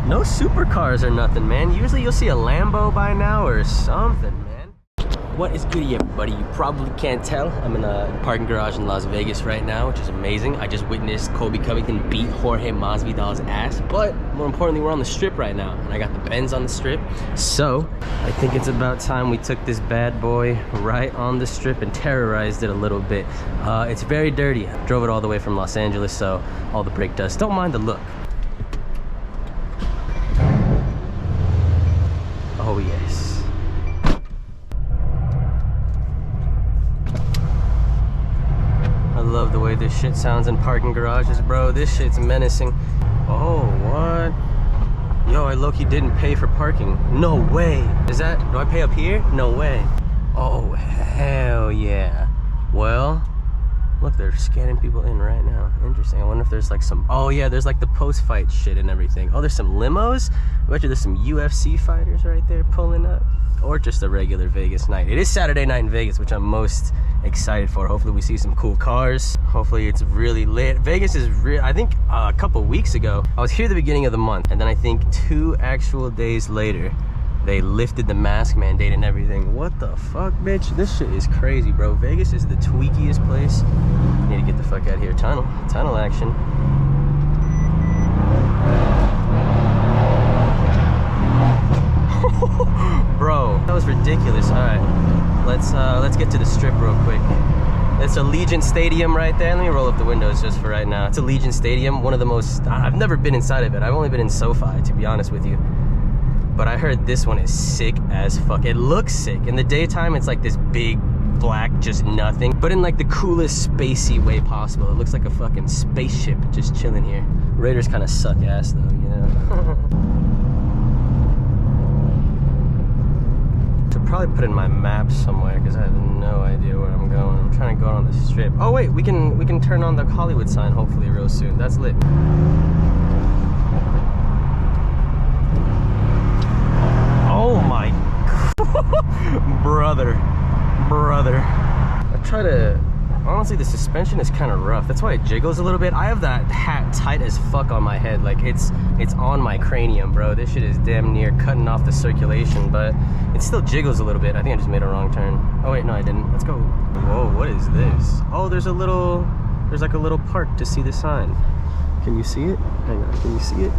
No supercars or nothing, man. Usually you'll see a Lambo by now or something, man. What is good, everybody? You probably can't tell. I'm in a parking garage in Las Vegas right now, which is amazing. I just witnessed Colby Covington beat Jorge Masvidal's ass, but more importantly, we're on the strip right now, and I got the Benz on the strip. So I think it's about time we took this bad boy right on the strip and terrorized it a little bit. It's very dirty. I drove it all the way from Los Angeles, so all the brake dust. Don't mind the look. Oh yes. I love the way this shit sounds in parking garages, bro. This shit's menacing. Oh, what? Yo, I low-key didn't pay for parking. No way. Is that, do I pay up here? No way. Oh, hell yeah. Well, look, they're scanning people in right now. Interesting. I wonder if there's like some, oh yeah, there's like the post-fight shit and everything. Oh, there's some limos? I bet you there's some UFC fighters right there pulling up. Or just a regular Vegas night. It is Saturday night in Vegas, which I'm most excited for. Hopefully we see some cool cars. Hopefully it's really lit. Vegas is real. I think a couple weeks ago, I was here the beginning of the month, and then I think 2 actual days later, they lifted the mask mandate and everything. What the fuck, bitch? This shit is crazy, bro. Vegas is the tweakiest place. I need to get the fuck out of here. Tunnel action. Bro, that was ridiculous. All right, let's get to the strip real quick. It's Allegiant Stadium right there. Let me roll up the windows just for right now. It's Allegiant Stadium, one of the most, I've never been inside of it. I've only been in SoFi, to be honest with you. But I heard this one is sick as fuck. It looks sick. In the daytime, it's like this big, black, just nothing. But in like the coolest, spacey way possible. It looks like a fucking spaceship just chilling here. Raiders kind of suck ass though, you know? Probably put in my map somewhere because I have no idea where I'm going. I'm trying to go on the strip. Oh wait, we can turn on the Hollywood sign hopefully real soon. That's lit. Oh my brother. I try to, honestly the suspension is kind of rough. That's why it jiggles a little bit. I have that hat tight as fuck on my head. Like it's on my cranium, bro. This shit is damn near cutting off the circulation, but it still jiggles a little bit. I think I just made a wrong turn. Oh wait, no I didn't. Let's go. Whoa, what is this? Oh, there's like a little park to see the sign. Can you see it? Hang on, can you see it?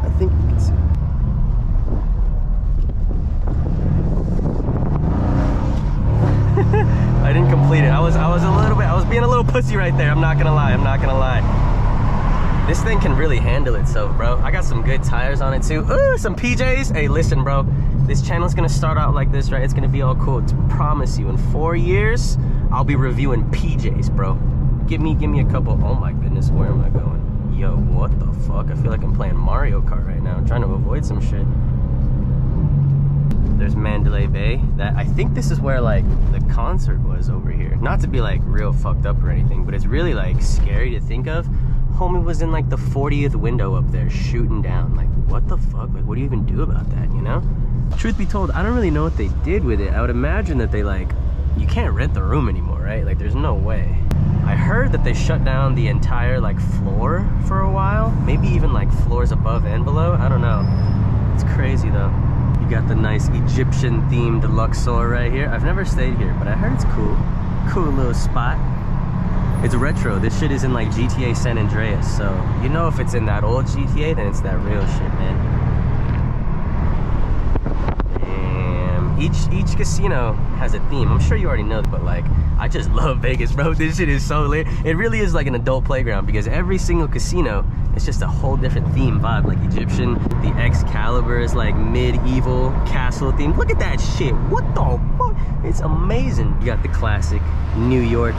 I think you can see it. I didn't complete it. I was being a little pussy right there. I'm not gonna lie. This thing can really handle itself, bro. I got some good tires on it too. Ooh, some PJs. Hey, listen, bro. This channel's gonna start out like this, right? It's gonna be all cool. To promise you, in 4 years, I'll be reviewing PJs, bro. Give me a couple. Oh my goodness, where am I going? Yo, what the fuck? I feel like I'm playing Mario Kart right now. I'm trying to avoid some shit. There's Mandalay Bay. That, I think this is where like the concert was over here. Not to be like real fucked up or anything, but it's really like scary to think of. Homie was in like the 40th window up there shooting down. Like what the fuck? Like what do you even do about that, you know? Truth be told, I don't really know what they did with it. I would imagine that they like, you can't rent the room anymore, right? Like there's no way. I heard that they shut down the entire like floor for a while. Maybe even like floors above and below. I don't know. It's crazy though. You got the nice Egyptian themed Luxor right here. I've never stayed here, but I heard it's cool. Cool little spot. It's retro. This shit is in like GTA San Andreas, so you know if it's in that old GTA, then it's that real shit, man. Damn. Each casino has a theme. I'm sure you already know, but like, I just love Vegas, bro. This shit is so lit. It really is like an adult playground because every single casino is just a whole different theme vibe. Like Egyptian, the Excalibur is like medieval castle theme. Look at that shit. What the fuck? It's amazing. You got the classic New York,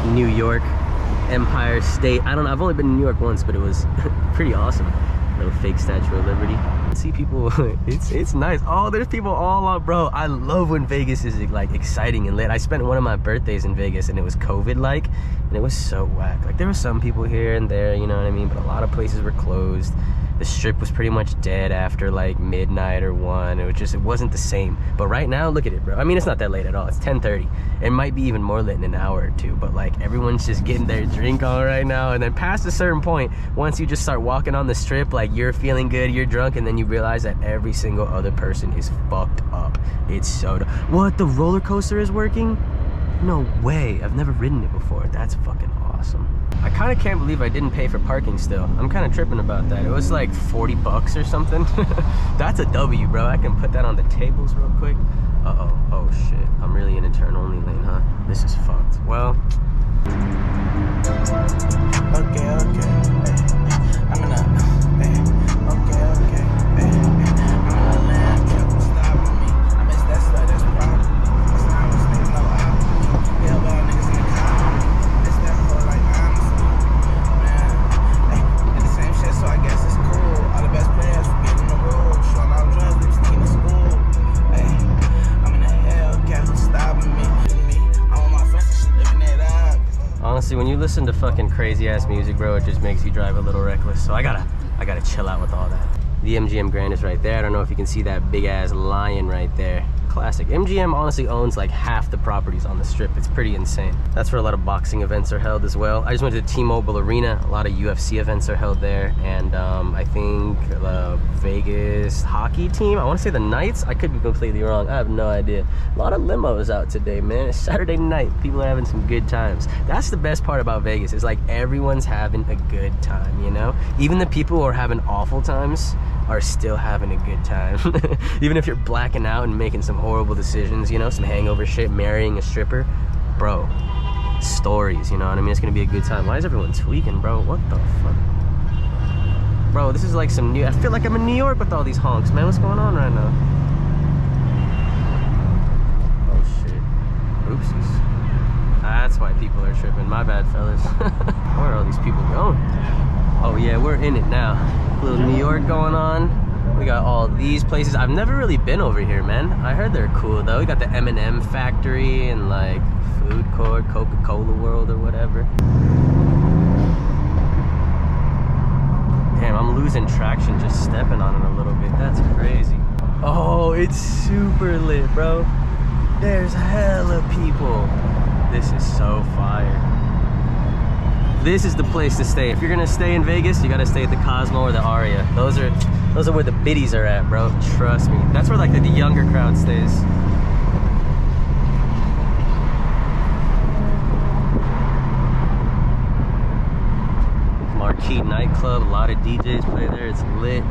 Empire State. I don't know, I've only been in New York once, but it was pretty awesome. Little fake Statue of Liberty. See people, it's nice. Oh, there's people all out, bro. I love when Vegas is like exciting and lit. I spent one of my birthdays in Vegas and it was COVID-like, and it was so whack. Like there were some people here and there, you know what I mean? But a lot of places were closed. The strip was pretty much dead after like midnight or 1. It wasn't the same. But right now, look at it, bro. I mean, it's not that late at all. It's 10:30. It might be even more lit in an hour or two, but like everyone's just getting their drink on right now. And then past a certain point, once you just start walking on the strip, like you're feeling good, you're drunk, and then you realize that every single other person is fucked up. It's so what, the roller coaster is working? No way. I've never ridden it before. That's fucking awesome. I kind of can't believe I didn't pay for parking still. I'm kind of tripping about that. It was like 40 bucks or something. That's a W, bro. I can put that on the tables real quick. Uh-oh. Oh, shit. I'm really in a turn-only lane, huh? This is fucked. Well. Okay. I'm in a... Okay. I'm in a land. Careful, stop with me. I miss that slut. That's problem. That's not what's niggas know out. Yeah, well, niggas in the car. It's that for like honesty. Man. Hey, did the same shit, so I guess it's cool. All the best players for getting in the road. Showing all drugs, they sneaking to school. Hey, I'm in the hell. Careful, stop with me. I'm on my friends and shit, living it up. Honestly, when you listen to fucking crazy ass music, bro, it just makes you drive a little reckless. So I gotta chill out with all that. The MGM Grand is right there. I don't know if you can see that big ass lion right there. Classic. MGM honestly owns like half the properties on the strip. It's pretty insane. That's where a lot of boxing events are held as well. I just went to the T-Mobile Arena. A lot of UFC events are held there. And I think the Vegas hockey team, I want to say the Knights. I could be completely wrong. I have no idea. A lot of limos out today, man. It's Saturday night. People are having some good times. That's the best part about Vegas. Is like everyone's having a good time, you know? Even the people who are having awful times are still having a good time. Even if you're blacking out and making some horrible decisions, you know, some hangover shit, marrying a stripper, bro, stories, you know what I mean? It's gonna be a good time. Why is everyone tweaking, bro? What the fuck? Bro, this is like some new, I feel like I'm in New York with all these honks, man. What's going on right now? Oh shit. Oopsies. That's why people are tripping. My bad, fellas. Where are all these people going? Oh yeah, we're in it now. A little New York going on. We got all these places. I've never really been over here, man. I heard they're cool though. We got the M&M factory and like food court, Coca-Cola World or whatever. Damn, I'm losing traction just stepping on it a little bit. That's crazy. Oh, it's super lit, bro. There's hella people. This is so fire. This is the place to stay. If you're gonna stay in Vegas, you gotta stay at the Cosmo or the Aria. Those are where the biddies are at, bro. Trust me. That's where like the younger crowd stays. Marquee nightclub, a lot of DJs play there. It's lit.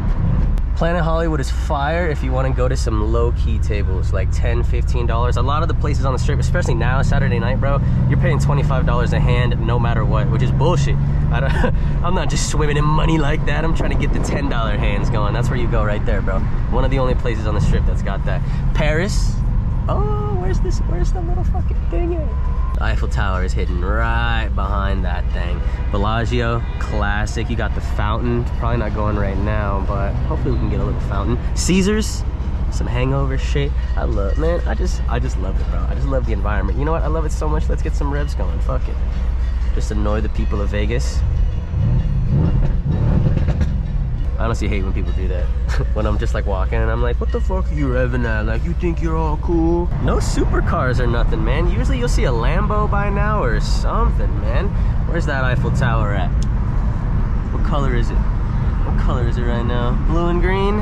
Planet Hollywood is fire if you want to go to some low-key tables, like $10, $15. A lot of the places on the strip, especially now, Saturday night, bro, you're paying $25 a hand no matter what, which is bullshit. I'm not just swimming in money like that. I'm trying to get the $10 hands going. That's where you go right there, bro. One of the only places on the strip that's got that. Paris. Oh, where's the little fucking thing at? The Eiffel Tower is hidden right behind that thing. Bellagio, classic. You got the fountain. Probably not going right now, but hopefully we can get a little fountain. Caesars, some hangover shit. I love, man, I just love it, bro. I just love the environment. You know what? I love it so much. Let's get some revs going. Fuck it. Just annoy the people of Vegas. I honestly hate when people do that. When I'm just like walking and I'm like, what the fuck are you revving at? Like, you think you're all cool? No supercars or nothing, man. Usually you'll see a Lambo by now or something, man. Where's that Eiffel Tower at? What color is it? What color is it right now? Blue and green?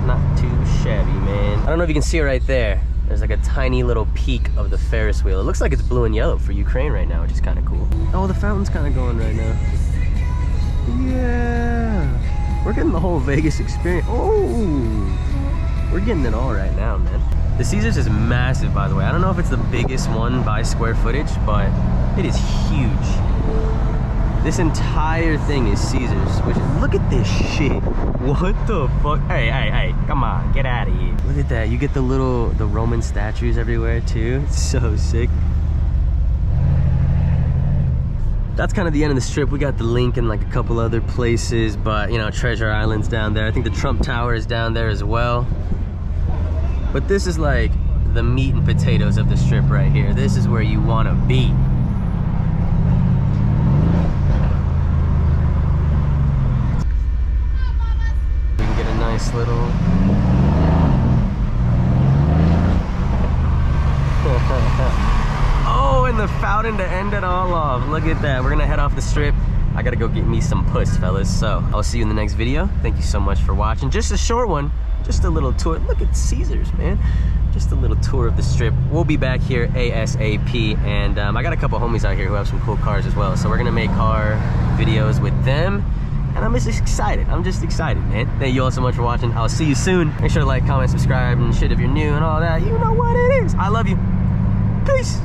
Not too shabby, man. I don't know if you can see it right there. There's like a tiny little peak of the Ferris wheel. It looks like it's blue and yellow for Ukraine right now, which is kind of cool. Oh, the fountain's kind of going right now. Yeah. We're getting the whole Vegas experience. Oh, we're getting it all right now, man. The Caesars is massive, by the way. I don't know if it's the biggest one by square footage, but it is huge. This entire thing is Caesars, which is, look at this shit. What the fuck? Hey, come on, get out of here. Look at that. You get the Roman statues everywhere too. It's so sick. That's kind of the end of the strip. We got the Link and like a couple other places, but you know, Treasure Island's down there. I think the Trump Tower is down there as well. But this is like the meat and potatoes of the strip right here. This is where you want to be. nice little... Oh, and the fountain to end it all off. Look at that. We're gonna head off the strip. I gotta go get me some puss, fellas. So I'll see you in the next video. Thank you so much for watching. Just a short one, just a little tour. Look at Caesars, man. Just a little tour of the strip. We'll be back here ASAP, and I got a couple homies out here who have some cool cars as well. So we're gonna make car videos with them, and I'm just excited. I'm just excited, man. Thank you all so much for watching. I'll see you soon. Make sure to like, comment, subscribe, and shit if you're new and all that. You know what it is. I love you. Peace.